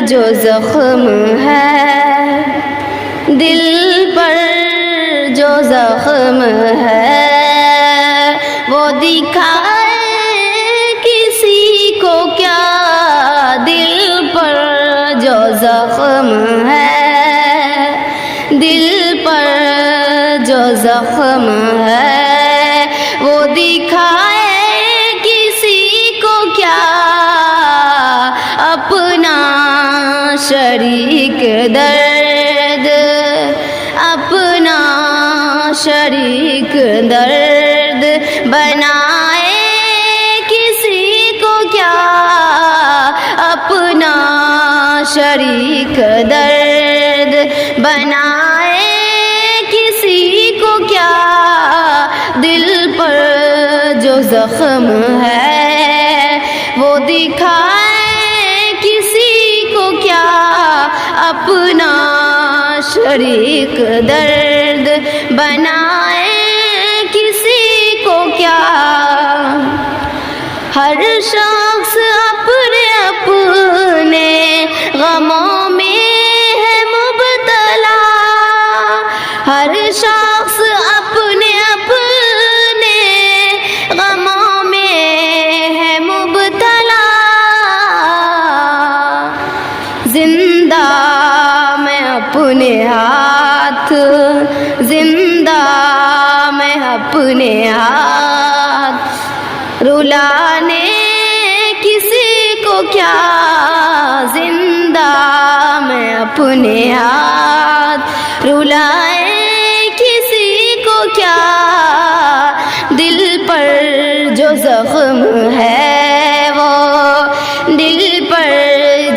جو زخم ہے، دل پر جو زخم ہے، وہ دکھائے کسی کو کیا؟ دل پر جو زخم ہے، دل پر جو زخم ہے، وہ دکھائے کسی کو کیا؟ اپنا شریک درد، اپنا شریک درد بنائے کسی کو کیا؟ اپنا شریک درد بنائے کسی کو کیا؟ دل پر جو زخم ہے، وہ دکھائے کسی کو کیا؟ اپنا شریک درد بنائے کسی کو کیا؟ ہر شخص اپنے اپنے غموں میں ہے مبتلا، ہر شخص اپنے اپنے غموں میں ہے مبتلا۔ زندہ میں اپنے ہاتھ، زندہ میں اپنے ہاتھ، رلانے کسی کو کیا؟ زندہ میں اپنے ہاتھ، رلائے کسی کو کیا؟ دل پر جو زخم ہے، وہ دل پر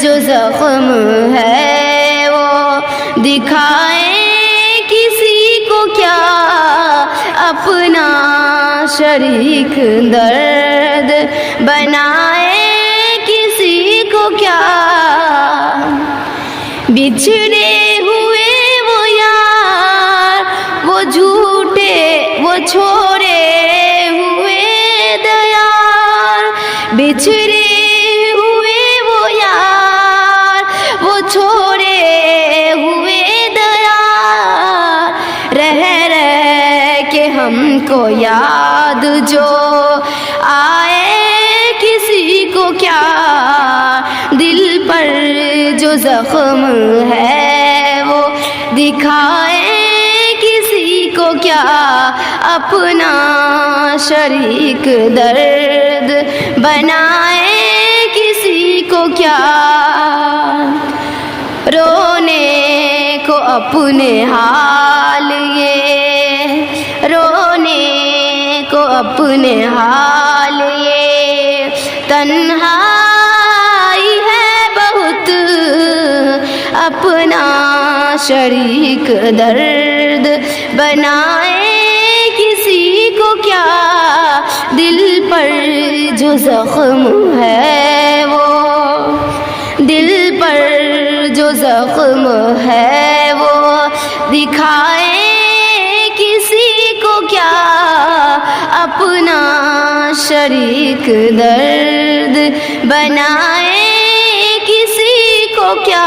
جو زخم ہے، وہ دکھائے کسی کو کیا؟ اپنا شریک درد بنائے کسی کو کیا؟ بچھڑے ہوئے وہ یار، وہ جھوٹے وہ چھوڑے ہوئے دیار، بچھڑے ہوئے وہ یار، وہ چھوڑے ہوئے دیار، رہ کے ہم کو یاد جو آئے کسی کو کیا؟ دل پر جو زخم ہے، وہ دکھائے کسی کو کیا؟ اپنا شریک درد بنائے کسی کو کیا؟ رونے کو اپنے حال، یہ رونے کو اپنے حال، یہ تنہائی ہے بہت، اپنا شریک درد بنائے کسی کو کیا؟ دل پر جو زخم ہے، وہ دل پر جو زخم ہے، وہ دکھائے کسی کو کیا؟ اپنا شریک درد بنائے کسی کو کیا؟